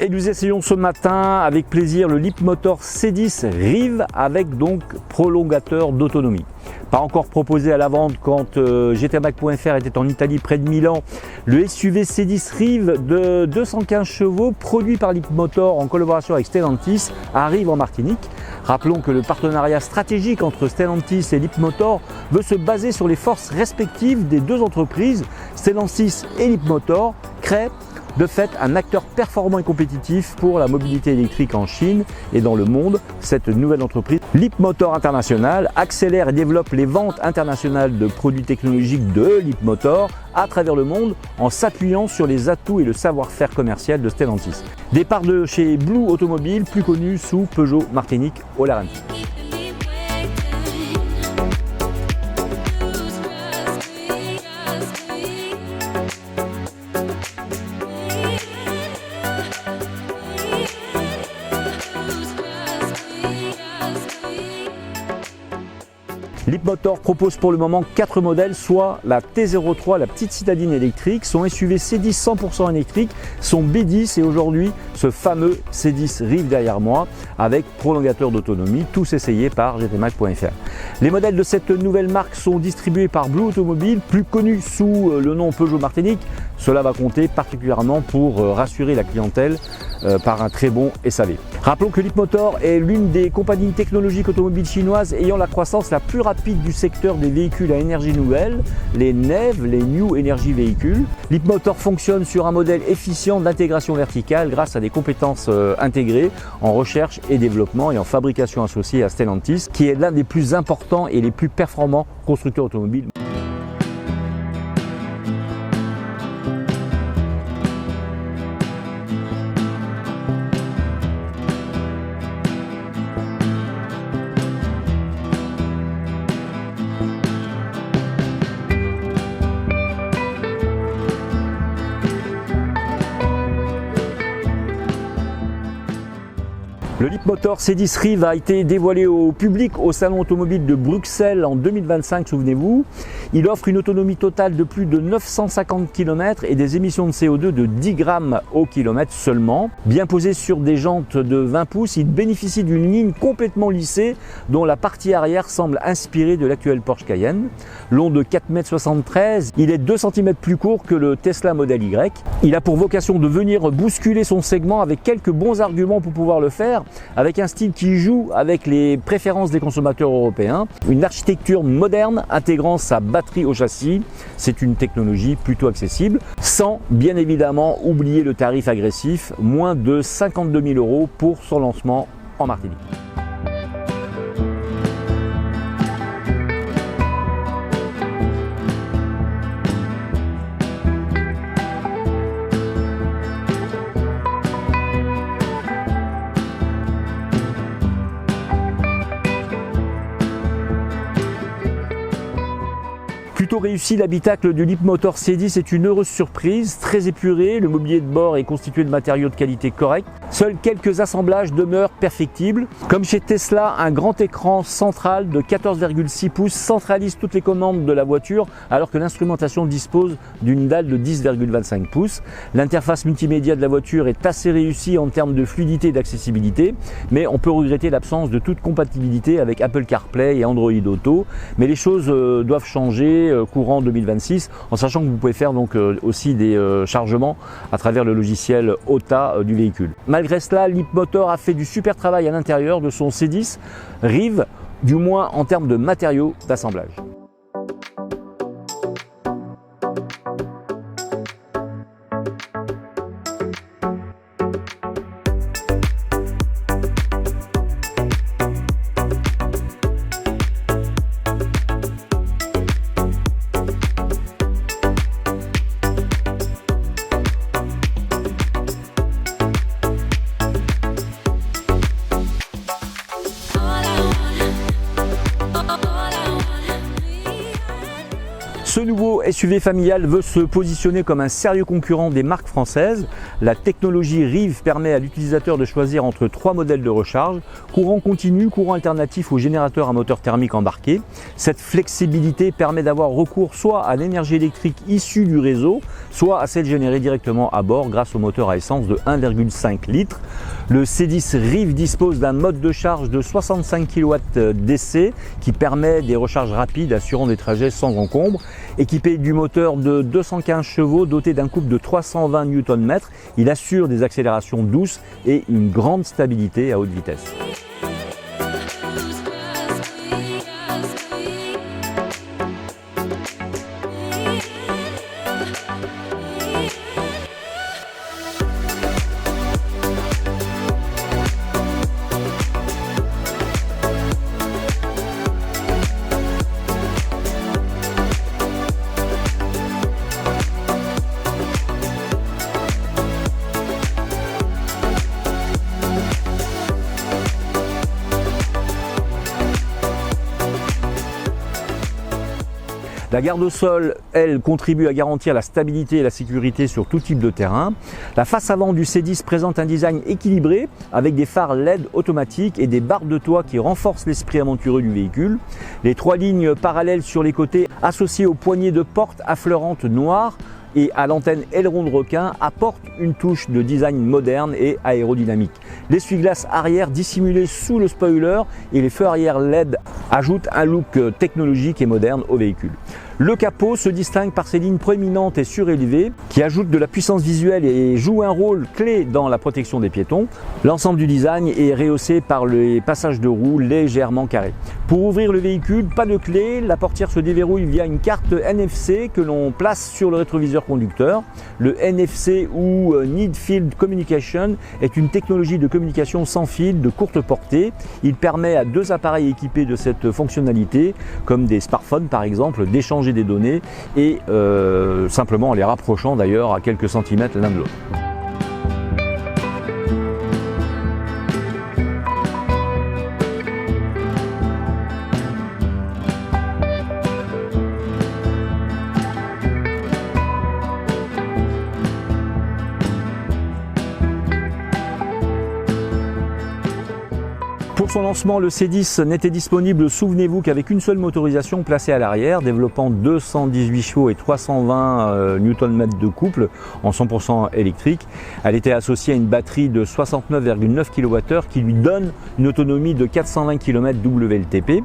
Et nous essayons ce matin avec plaisir le Leapmotor C10 Rive avec donc prolongateur d'autonomie. Pas encore proposé à la vente quand GTMac.fr était en Italie près de Milan. Le SUV C10 Rive de 215 chevaux produit par Leapmotor en collaboration avec Stellantis arrive en Martinique. Rappelons que le partenariat stratégique entre Stellantis et Leapmotor veut se baser sur les forces respectives des deux entreprises. Stellantis et Leapmotor créent de fait un acteur performant et compétitif pour la mobilité électrique en Chine et dans le monde. Cette nouvelle entreprise, Leapmotor International, accélère et développe les ventes internationales de produits technologiques de Leapmotor à travers le monde en s'appuyant sur les atouts et le savoir-faire commercial de Stellantis. Départ de chez Blue Automobile, plus connu sous Peugeot Martinique au Laurentides. Leapmotor propose pour le moment 4 modèles, soit la T03, la petite citadine électrique, son SUV C10 100% électrique, son B10 et aujourd'hui ce fameux C10 Rive derrière moi avec prolongateur d'autonomie, tous essayés par GTMac.fr. Les modèles de cette nouvelle marque sont distribués par Blue Automobile, plus connu sous le nom Peugeot Martinique. Cela va compter particulièrement pour rassurer la clientèle par un très bon SAV. Rappelons que Leapmotor est l'une des compagnies technologiques automobiles chinoises ayant la croissance la plus rapide du secteur des véhicules à énergie nouvelle, les NEV, les New Energy Vehicles. Leapmotor fonctionne sur un modèle efficient d'intégration verticale grâce à des compétences intégrées en recherche et développement et en fabrication associée à Stellantis, qui est l'un des plus importants et les plus performants constructeurs automobiles. Le Leapmotor C10 Rive a été dévoilé au public au Salon automobile de Bruxelles en 2025, souvenez-vous. Il offre une autonomie totale de plus de 950 km et des émissions de CO2 de 10 grammes au kilomètre seulement. Bien posé sur des jantes de 20 pouces, il bénéficie d'une ligne complètement lissée dont la partie arrière semble inspirée de l'actuel Porsche Cayenne. Long de 4,73 m, il est 2 cm plus court que le Tesla Model Y. Il a pour vocation de venir bousculer son segment avec quelques bons arguments pour pouvoir le faire, avec un style qui joue avec les préférences des consommateurs européens, une architecture moderne intégrant sa batterie au châssis, c'est une technologie plutôt accessible, sans bien évidemment oublier le tarif agressif, moins de 52 000 € pour son lancement en Martinique. Plutôt réussi, l'habitacle du Leapmotor C10 est une heureuse surprise, très épuré, le mobilier de bord est constitué de matériaux de qualité correcte. Seuls quelques assemblages demeurent perfectibles. Comme chez Tesla, un grand écran central de 14,6 pouces centralise toutes les commandes de la voiture alors que l'instrumentation dispose d'une dalle de 10,25 pouces. L'interface multimédia de la voiture est assez réussie en termes de fluidité et d'accessibilité, mais on peut regretter l'absence de toute compatibilité avec Apple CarPlay et Android Auto. Mais les choses doivent changer courant 2026, en sachant que vous pouvez faire donc aussi des chargements à travers le logiciel OTA du véhicule. Malgré cela, Leapmotor a fait du super travail à l'intérieur de son C10 Rive, du moins en termes de matériaux d'assemblage. Ce nouveau SUV familial veut se positionner comme un sérieux concurrent des marques françaises. La technologie Riv permet à l'utilisateur de choisir entre 3 modèles de recharge, courant continu, courant alternatif ou générateur à moteur thermique embarqué. Cette flexibilité permet d'avoir recours soit à l'énergie électrique issue du réseau, soit à celle générée directement à bord grâce au moteur à essence de 1,5 litres. Le C10 Riv dispose d'un mode de charge de 65 kW DC qui permet des recharges rapides assurant des trajets sans encombre. Équipé du moteur de 215 chevaux doté d'un couple de 320 Nm, il assure des accélérations douces et une grande stabilité à haute vitesse. La garde au sol, elle, contribue à garantir la stabilité et la sécurité sur tout type de terrain. La face avant du C10 présente un design équilibré avec des phares LED automatiques et des barres de toit qui renforcent l'esprit aventureux du véhicule. Les 3 lignes parallèles sur les côtés associées aux poignées de porte affleurantes noires et à l'antenne aileron de requin apportent une touche de design moderne et aérodynamique. L'essuie-glace arrière dissimulé sous le spoiler et les feux arrière LED ajoutent un look technologique et moderne au véhicule. Le capot se distingue par ses lignes proéminentes et surélevées qui ajoutent de la puissance visuelle et jouent un rôle clé dans la protection des piétons. L'ensemble du design est rehaussé par les passages de roues légèrement carrés. Pour ouvrir le véhicule, pas de clé, la portière se déverrouille via une carte NFC que l'on place sur le rétroviseur conducteur. Le NFC ou Near Field Communication est une technologie de communication sans fil de courte portée. Il permet à 2 appareils équipés de cette fonctionnalité, comme des smartphones par exemple, d'échanger des données et simplement en les rapprochant d'ailleurs à quelques centimètres l'un de l'autre. Pour son lancement, le C10 n'était disponible, souvenez-vous, qu'avec une seule motorisation placée à l'arrière, développant 218 chevaux et 320 Nm de couple en 100% électrique. Elle était associée à une batterie de 69,9 kWh qui lui donne une autonomie de 420 km WLTP.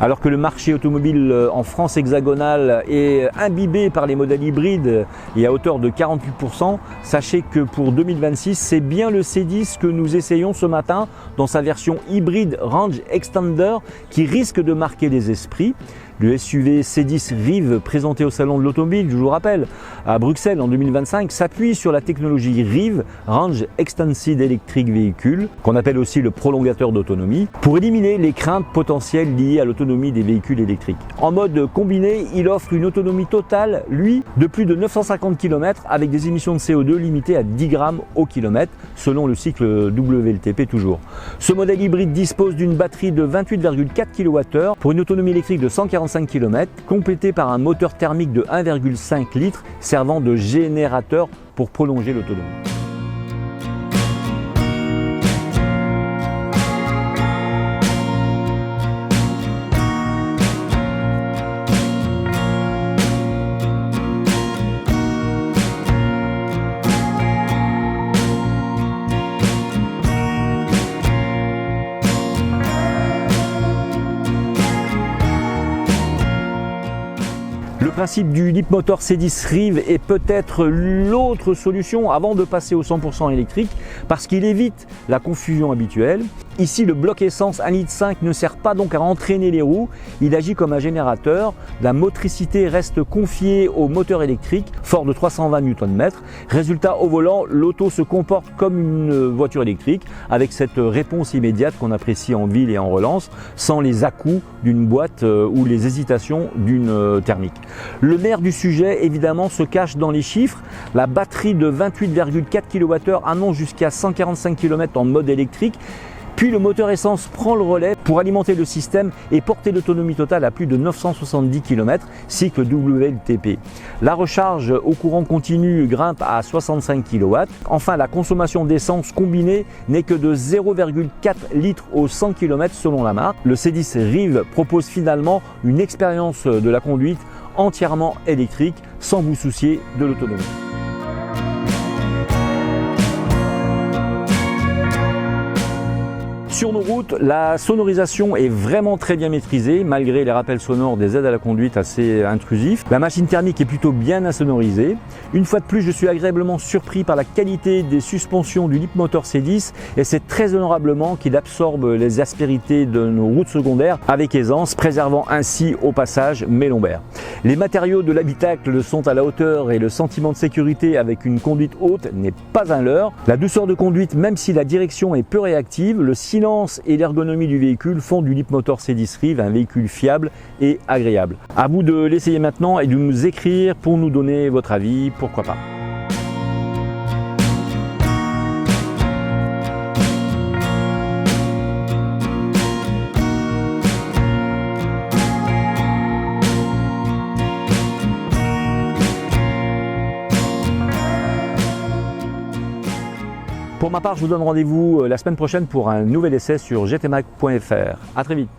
Alors que le marché automobile en France hexagonale est imbibé par les modèles hybrides et à hauteur de 48%, sachez que pour 2026, c'est bien le C10 que nous essayons ce matin dans sa version hybride Range Extender qui risque de marquer les esprits. Le SUV C10 Riv présenté au salon de l'automobile, je vous rappelle, à Bruxelles en 2025, s'appuie sur la technologie Riv, Range Extended Electric Vehicle, qu'on appelle aussi le prolongateur d'autonomie, pour éliminer les craintes potentielles liées à l'autonomie des véhicules électriques. En mode combiné, il offre une autonomie totale, lui, de plus de 950 km avec des émissions de CO2 limitées à 10 grammes au kilomètre, selon le cycle WLTP toujours. Ce modèle hybride dispose d'une batterie de 28,4 kWh pour une autonomie électrique de 145 km, complété par un moteur thermique de 1,5 litres servant de générateur pour prolonger l'autonomie. Le principe du Leapmotor C10 Riv est peut-être l'autre solution avant de passer au 100% électrique parce qu'il évite la confusion habituelle. Ici, le bloc essence 1,5 litre ne sert pas donc à entraîner les roues, il agit comme un générateur. La motricité reste confiée au moteur électrique, fort de 320 Nm. Résultat, au volant, l'auto se comporte comme une voiture électrique avec cette réponse immédiate qu'on apprécie en ville et en relance, sans les à-coups d'une boîte ou les hésitations d'une thermique. Le nerf du sujet, évidemment, se cache dans les chiffres. La batterie de 28,4 kWh annonce jusqu'à 145 km en mode électrique. Puis le moteur essence prend le relais pour alimenter le système et porter l'autonomie totale à plus de 970 km, cycle WLTP. La recharge au courant continu grimpe à 65 kW. Enfin, la consommation d'essence combinée n'est que de 0,4 litres au 100 km selon la marque. Le C10 Riv propose finalement une expérience de la conduite entièrement électrique sans vous soucier de l'autonomie. Sur nos routes, la sonorisation est vraiment très bien maîtrisée, malgré les rappels sonores des aides à la conduite assez intrusifs. La machine thermique est plutôt bien insonorisée. Une fois de plus, je suis agréablement surpris par la qualité des suspensions du Leapmotor C10 et c'est très honorablement qu'il absorbe les aspérités de nos routes secondaires avec aisance, préservant ainsi au passage mes lombaires. Les matériaux de l'habitacle sont à la hauteur et le sentiment de sécurité avec une conduite haute n'est pas un leurre. La douceur de conduite, même si la direction est peu réactive, le silence et l'ergonomie du véhicule font du Leapmotor C10 Riv un véhicule fiable et agréable. À vous de l'essayer maintenant et de nous écrire pour nous donner votre avis, pourquoi pas. Pour ma part, je vous donne rendez-vous la semaine prochaine pour un nouvel essai sur gtmac.fr. À très vite.